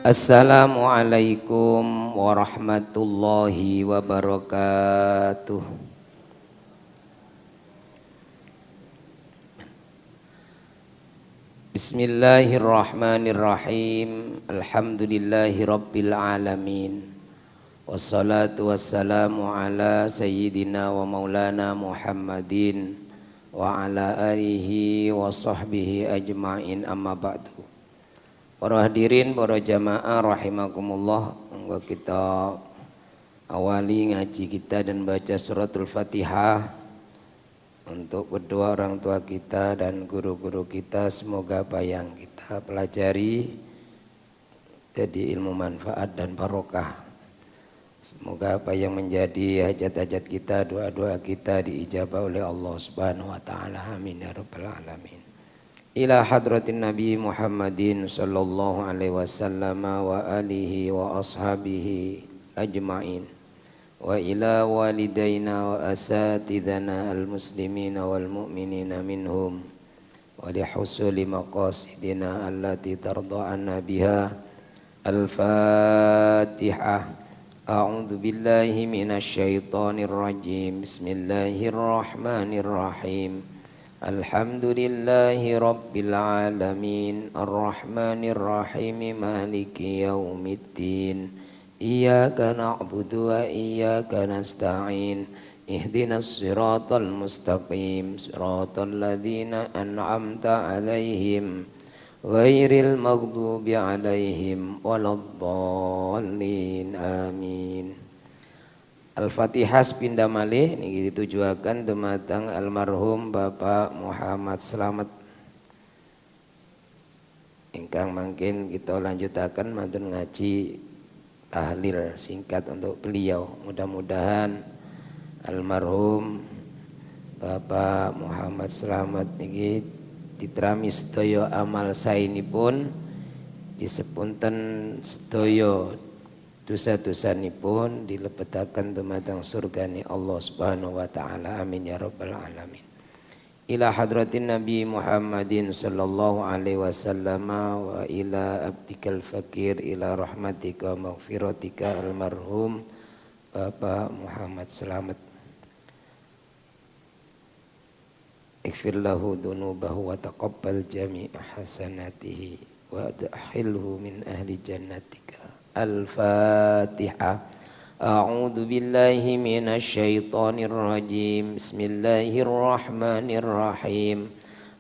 Assalamualaikum warahmatullahi wabarakatuh. Bismillahirrahmanirrahim. Alhamdulillahi rabbil alamin. Wassalatu wassalamu ala sayyidina wa maulana Muhammadin wa ala alihi wa sahbihi ajma'in, amma ba'du. Para hadirin, para jamaah rahimakumullah, monggo kita awali ngaji kita dan baca suratul Fatihah untuk kedua orang tua kita dan guru-guru kita. Semoga apa yang kita pelajari jadi ilmu manfaat dan barokah. Semoga apa yang menjadi hajat-hajat kita, doa-doa kita diijabah oleh Allah Subhanahu wa taala. Amin ya rabbal alamin. Ila hadratin Nabi Muhammadin sallallahu alaihi wasallam wa alihi wa ashabihi ajma'in, wa ila walidaina wa asatidana al-muslimina wal mu'minina minhum, wa li husuli maqasidina allati tarda'ana biha. Al-Fatihah. A'udzu billahi minasy syaithanir rajim. Bismillahirrahmanirrahim. Alhamdulillahi rabbil alamin, arrahmanir rahim, maliki yaumiddin. Iyyaka na'budu wa iyyaka nasta'in. Ihdinas siratal mustaqim, siratal ladzina an'amta 'alaihim ghairil maghdubi 'alaihim waladdallin. Amin. Al-Fatihah sepindah malih niki ditujuaken dumateng almarhum Bapak Muhammad Slamet ingkang mangkin kita lanjutaken mantun ngaji tahlil singkat untuk beliau. Mudah-mudahan almarhum Bapak Muhammad Slamet niki diterami sedaya amal saenipun, disepunten sedaya dosa-dosanipun, dilebetaken dumateng surgane Allah Subhanahu wa taala. Amin ya rabbal alamin. Ila hadratin Nabi Muhammadin sallallahu alaihi wasallam wa ila abdikal fakir ila rahmatika wa maghfiratika almarhum Bapak Muhammad Slamet. Ighfir lahu dunubahu wa taqabbal jami'a hasanatihi wa adkhilhu min ahli jannatika. Al-Fatihah. A'udzu billahi minasy syaithanir rajim. Bismillahirrahmanirrahim.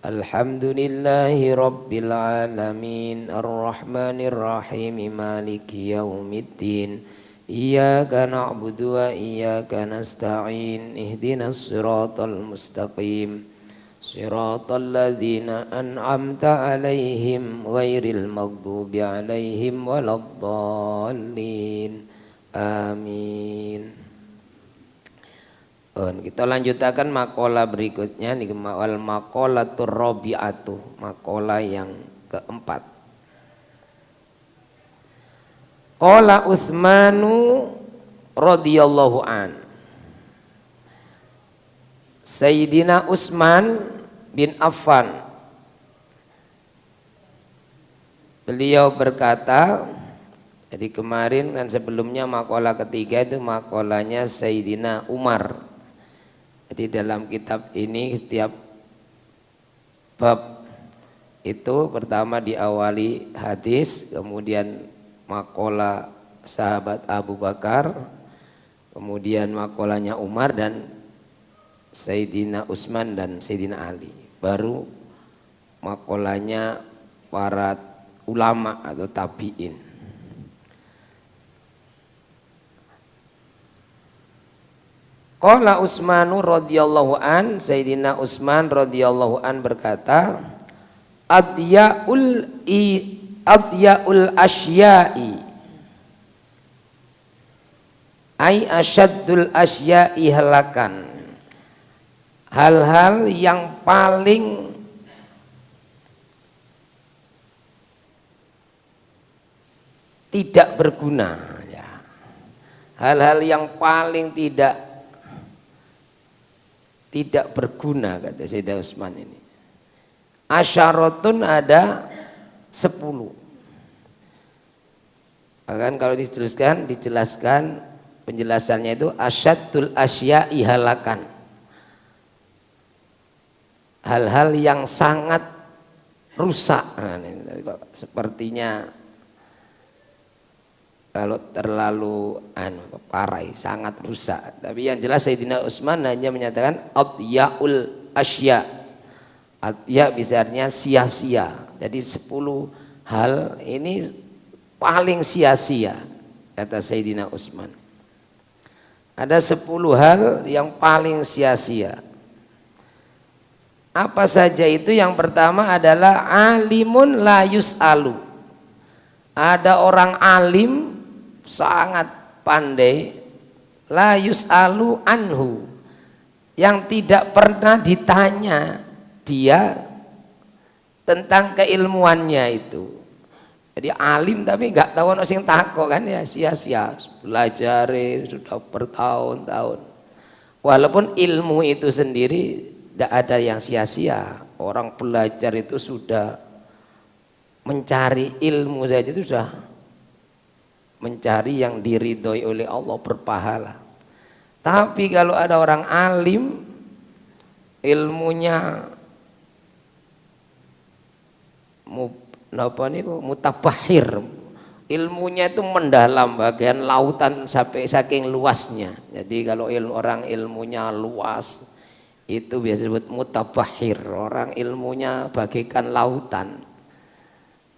Alhamdulillahi rabbil alamin, arrahmanir rahim, maliki yaumiddin. Iyyaka na'budu wa iyyaka nasta'in. Ihdinas siratal mustaqim, siratal ladzina an'amta 'alaihim ghairil maghdubi 'alaihim waladdallin. Amin. Kita lanjutakan makalah berikutnya nih, wal maqalatur rabi'atu, makalah yang keempat. Qala Utsmanu radhiyallahu an. Sayyidina Utsman bin Affan, beliau berkata, jadi kemarin kan sebelumnya makalah ketiga itu makalahnya Sayyidina Umar. Jadi dalam kitab ini setiap bab itu pertama diawali hadis, kemudian makalah sahabat Abu Bakar, kemudian makalahnya Umar dan Sayyidina Utsman dan Sayyidina Ali, baru makalahnya para ulama atau tabi'in. Qala Utsmanu radhiyallahu an, Sayyidina Utsman radhiyallahu an berkata, Adyaul asya'i ay asyaddul asya'i halakan. Hal-hal yang paling tidak berguna, ya. Hal-hal yang paling tidak berguna, kata Sayyidina Utsman ini. Asyaratun ada 10. Akan kalau dijelaskan penjelasannya itu asyaddul asya'i halakan. Hal-hal yang sangat rusak. Nah, ini, sepertinya kalau terlalu parah, sangat rusak. Tapi yang jelas Sayyidina Utsman hanya menyatakan adyaul asya. Adya bisa artinya sia-sia. Jadi 10 hal ini paling sia-sia kata Sayyidina Utsman. Ada 10 hal yang paling sia-sia. Apa saja itu? Yang pertama adalah alimun la yus'alu. Ada orang alim sangat pandai, la yus'alu anhu, yang tidak pernah ditanya dia tentang keilmuannya itu. Jadi alim tapi nggak tahu ono sing takok kan, ya sia-sia belajar sudah bertahun-tahun. Walaupun ilmu itu sendiri tidak ada yang sia-sia. Orang belajar itu sudah mencari ilmu saja itu sudah mencari yang diridhoi oleh Allah, berpahala. Tapi kalau ada orang alim ilmunya mutabahir, ilmunya itu mendalam bagian lautan sampai saking luasnya. Jadi kalau orang ilmunya luas itu biasa disebut mutabahir, orang ilmunya bagaikan lautan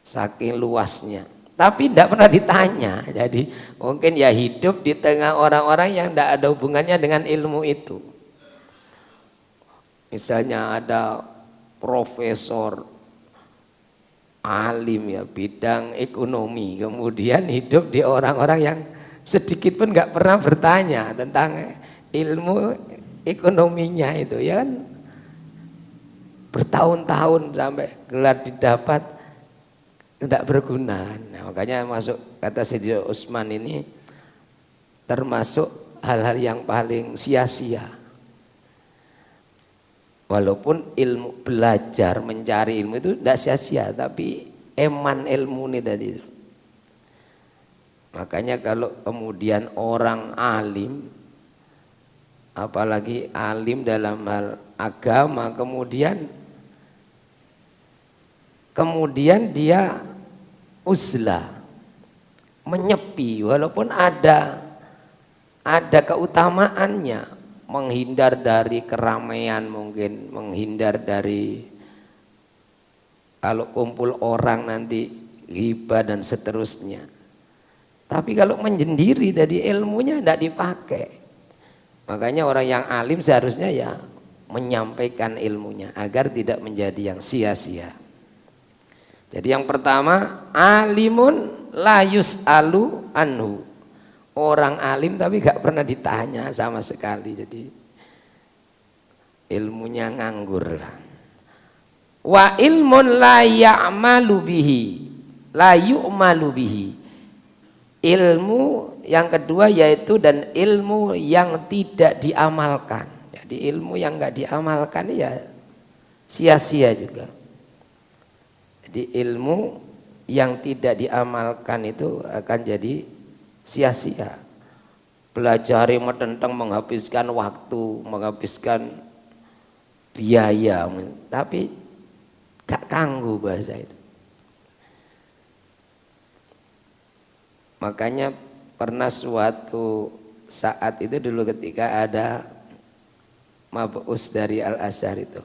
saking luasnya, tapi tidak pernah ditanya. Jadi mungkin ya hidup di tengah orang-orang yang tidak ada hubungannya dengan ilmu itu. Misalnya ada profesor alim ya bidang ekonomi, kemudian hidup di orang-orang yang sedikit pun nggak pernah bertanya tentang ilmu ekonominya itu, ya kan, bertahun-tahun sampai gelar didapat tidak berguna. Nah, makanya masuk kata Sayyidina Utsman ini termasuk hal-hal yang paling sia-sia. Walaupun ilmu belajar mencari ilmu itu tidak sia-sia, tapi eman ilmu ini tadi. Makanya kalau kemudian orang alim, apalagi alim dalam hal agama, kemudian dia uzlah, menyepi, walaupun ada keutamaannya, menghindar dari keramaian, mungkin menghindar dari kalau kumpul orang nanti ghibah dan seterusnya. Tapi kalau menyendiri dari ilmunya tidak dipakai. Makanya orang yang alim seharusnya ya menyampaikan ilmunya agar tidak menjadi yang sia-sia. Jadi yang pertama, alimun la yus'alu anhu. Orang alim tapi gak pernah ditanya sama sekali. Jadi ilmunya nganggur. Wa ilmun la ya'malu bihi, la yu'malu bihi. Ilmu yang kedua yaitu dan ilmu yang tidak diamalkan. Jadi ilmu yang enggak diamalkan ya sia-sia juga. Jadi ilmu yang tidak diamalkan itu akan jadi sia-sia. Belajar tentang menghabiskan waktu, menghabiskan biaya, tapi gak kanggu bahasa itu. Makanya pernah suatu saat itu dulu ketika ada mab'us dari Al-Azhar itu,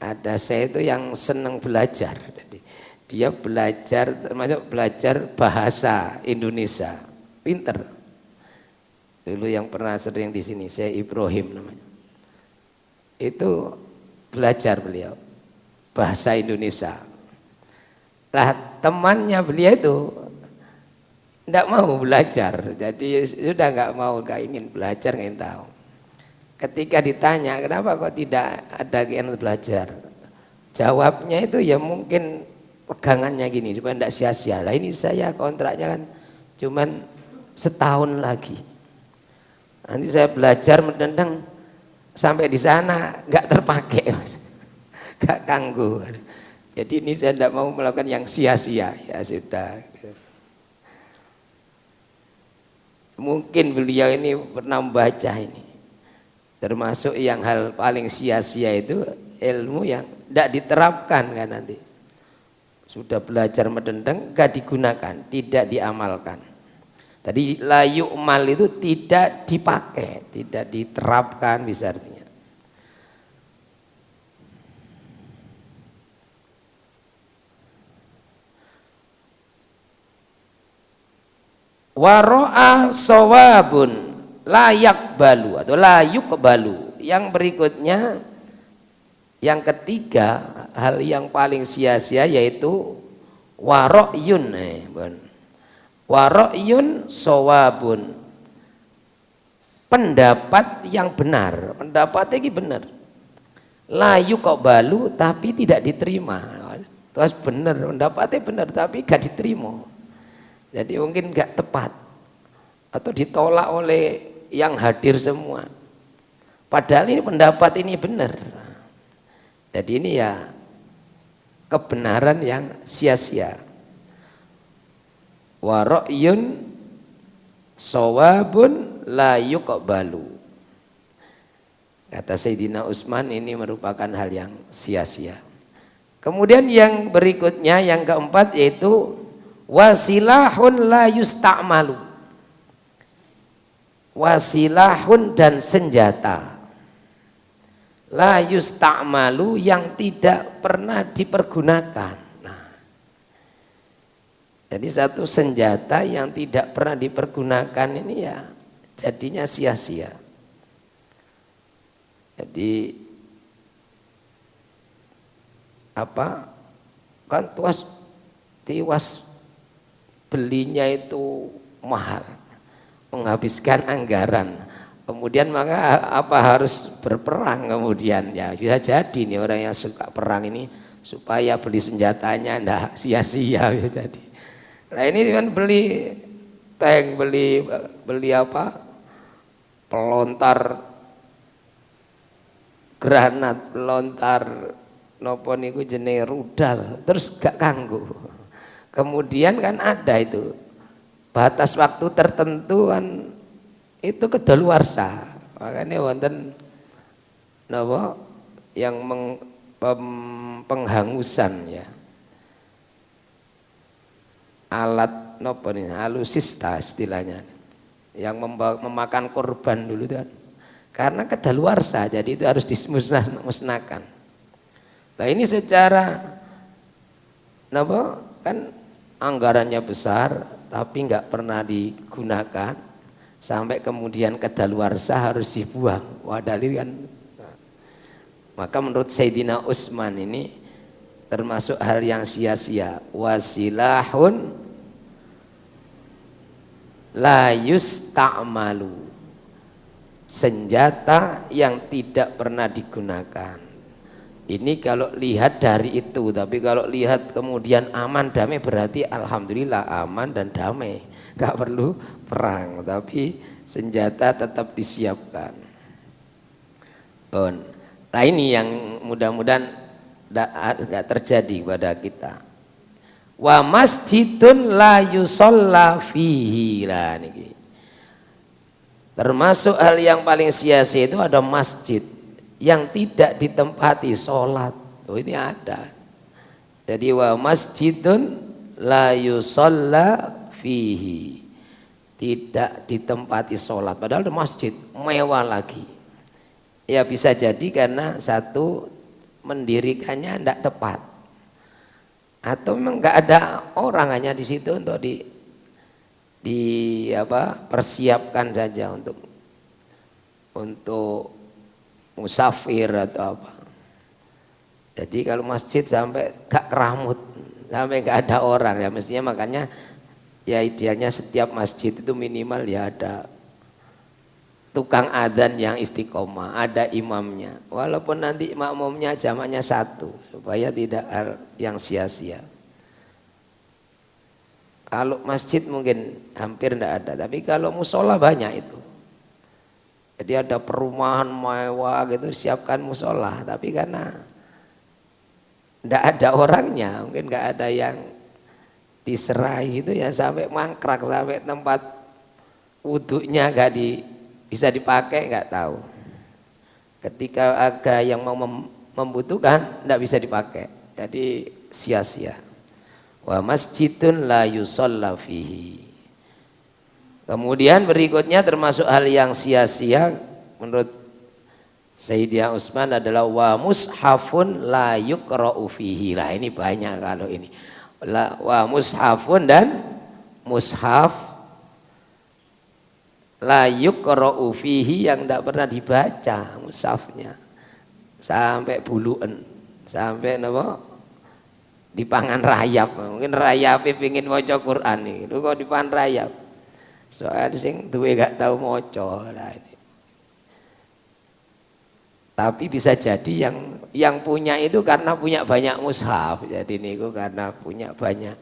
ada saya itu yang senang belajar. Jadi dia belajar, termasuk belajar bahasa Indonesia, pinter. Dulu yang pernah sering di sini, saya Ibrahim namanya. Itu belajar beliau bahasa Indonesia. Lah temannya beliau itu tidak mau belajar, jadi sudah nggak mau, nggak ingin belajar, nggak ingin tahu. Ketika ditanya kenapa kok tidak ada keinginan belajar, jawabnya itu ya mungkin pegangannya gini supaya tidak sia-sia. Lah ini saya kontraknya kan cuman setahun lagi, nanti saya belajar tentang sampai di sana nggak terpakai, nggak kanggu. Jadi ini saya tidak mau melakukan yang sia-sia, ya sudah. Mungkin beliau ini pernah membaca ini. Termasuk yang hal paling sia-sia itu ilmu yang tidak diterapkan kan nanti. Sudah belajar mendendeng gak digunakan, tidak diamalkan. Tadi la yu'mal itu tidak dipakai, tidak diterapkan bisa artinya. Waro'a sawabun layak balu atau layuk balu. Yang berikutnya, yang ketiga hal yang paling sia-sia yaitu waro'yun. Waro'yun sawabun, pendapat yang benar, pendapatnya ini benar. Layuk balu tapi tidak diterima. Terus benar, pendapatnya benar tapi gak diterima. Jadi mungkin gak tepat atau ditolak oleh yang hadir semua. Padahal ini pendapat ini benar. Jadi ini ya kebenaran yang sia-sia. Wa ra'yun shawabun la yuqbalu. Kata Sayyidina Utsman ini merupakan hal yang sia-sia. Kemudian yang berikutnya yang keempat yaitu wasilahun la yusta'malu. Wasilahun dan senjata la yusta'malu yang tidak pernah dipergunakan. Nah, jadi satu senjata yang tidak pernah dipergunakan ini ya jadinya sia-sia. Jadi apa kan tiwas belinya itu mahal, menghabiskan anggaran, kemudian maka apa harus berperang kemudian ya bisa jadi nih orang yang suka perang ini supaya beli senjatanya ndak sia-sia bisa jadi. Nah ini kan beli tank, beli apa pelontar granat, pelontar nopo niku jenenge rudal terus gak kanggo. Kemudian kan ada itu batas waktu tertentu kan itu kedaluarsa. Makanya wonten napa yang penghangusan ya. Alat napa nih alusista istilahnya. Yang memakan korban dulu itu kan. Karena kedaluarsa jadi itu harus dimusnahkan. Nah ini secara napa kan anggarannya besar tapi nggak pernah digunakan sampai kemudian kedaluarsa harus dibuang. Wah dalil kan. Maka menurut Sayyidina Utsman ini termasuk hal yang sia-sia. Wasilahun la yusta'malu, senjata yang tidak pernah digunakan. Ini kalau lihat dari itu, tapi kalau lihat kemudian aman damai berarti alhamdulillah aman dan damai, gak perlu perang, tapi senjata tetap disiapkan. Nah ini yang mudah-mudahan gak terjadi pada kita. Wa masjidun la yusalla fihi lah niki. Termasuk hal yang paling sia-sia itu ada masjid yang tidak ditempati sholat. Oh ini ada. Jadi wa masjidun la yusalla fihi, tidak ditempati sholat. Padahal ada masjid mewah lagi. Ya bisa jadi karena satu mendirikannya tidak tepat, atau memang nggak ada orang hanya di situ untuk persiapkan saja untuk musafir atau apa. Jadi kalau masjid sampai gak keramut, sampai gak ada orang ya mestinya, makanya ya idealnya setiap masjid itu minimal ya ada tukang adzan yang istiqomah, ada imamnya, walaupun nanti makmumnya jamaknya satu supaya tidak hal yang sia-sia. Kalau masjid mungkin hampir tidak ada, tapi kalau musola banyak itu. Jadi ada perumahan mewah gitu, siapkan musola, tapi karena tidak ada orangnya, mungkin nggak ada yang diserai gitu ya sampai mangkrak, sampai tempat wudhunya bisa dipakai nggak tahu. Ketika ada yang mau membutuhkan nggak bisa dipakai, jadi sia-sia. Wa masjidun la yusalla fihi. Kemudian berikutnya termasuk hal yang sia-sia menurut Sayyidina Utsman adalah wa mushafun la yuqra'u fihi. Lah ini banyak kalau ini. Wa mushafun dan mushaf la yuqra'u fihi yang tidak pernah dibaca mushafnya. Sampai buluan, sampai napa? Dipangan rayap. Mungkin rayape pengin maca Quran iki. Lho kok dipangan rayap. Soal sing duwe gak tahu maca lah ini. Tapi bisa jadi yang punya itu karena punya banyak mushaf. Jadi niku karena punya banyak.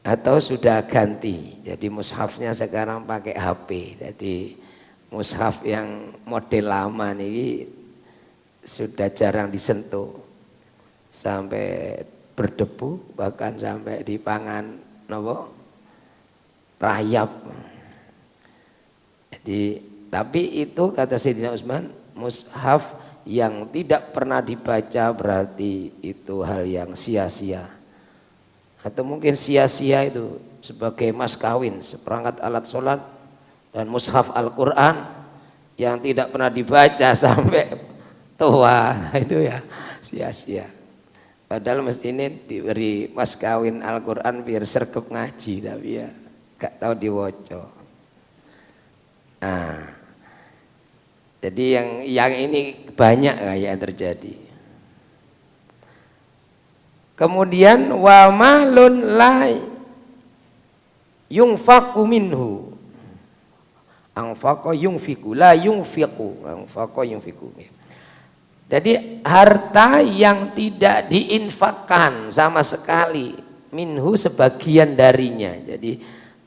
Atau sudah ganti. Jadi mushafnya sekarang pakai HP. Jadi mushaf yang model lama nih sudah jarang disentuh. Sampai berdebu, bahkan sampai dipangan nopo rayap. Jadi tapi itu kata Sayyidina Utsman, mushaf yang tidak pernah dibaca berarti itu hal yang sia-sia. Atau mungkin sia-sia itu sebagai mas kawin, seperangkat alat sholat dan mushaf Al-Quran yang tidak pernah dibaca sampai tua. Nah itu ya sia-sia. Padahal mesti ini diberi mas kawin Al-Quran biar sergap ngaji, tapi ya gak tahu diwoco. Nah, jadi yang ini banyak yang terjadi. Kemudian wa malun la yunfaqu minhu. Anfaqa yunfiqu la yunfiqu. Anfaqa yunfiqu. Jadi harta yang tidak diinfakkan sama sekali, minhu sebagian darinya. Jadi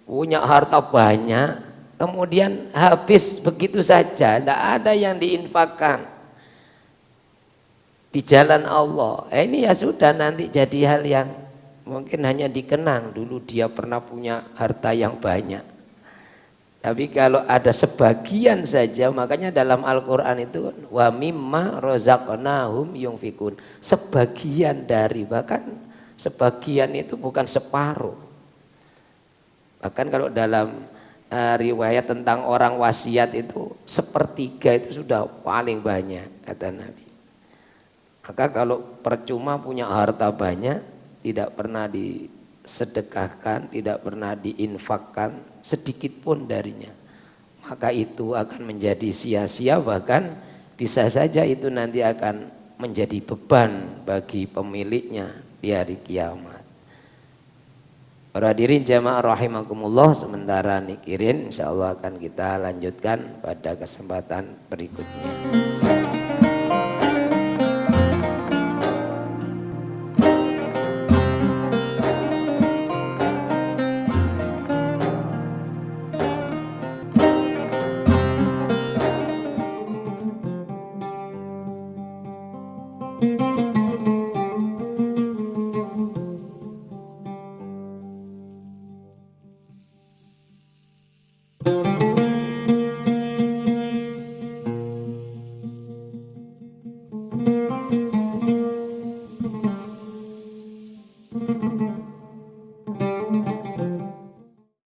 punya harta banyak, kemudian habis begitu saja, tidak ada yang diinfakkan di jalan Allah. Ini ya sudah nanti jadi hal yang mungkin hanya dikenang dulu dia pernah punya harta yang banyak. Tapi kalau ada sebagian saja, makanya dalam Al-Quran itu wa mimma rozaqnahum yunfikun, sebagian dari, bahkan sebagian itu bukan separuh. Bahkan kalau dalam riwayat tentang orang wasiat itu sepertiga itu sudah paling banyak kata Nabi. Maka kalau percuma punya harta banyak, tidak pernah disedekahkan, tidak pernah diinfakkan sedikit pun darinya, maka itu akan menjadi sia-sia, bahkan bisa saja itu nanti akan menjadi beban bagi pemiliknya di hari kiamat. Para hadirin jamaah rahimakumullah, sementara nikirin insyaallah akan kita lanjutkan pada kesempatan berikutnya.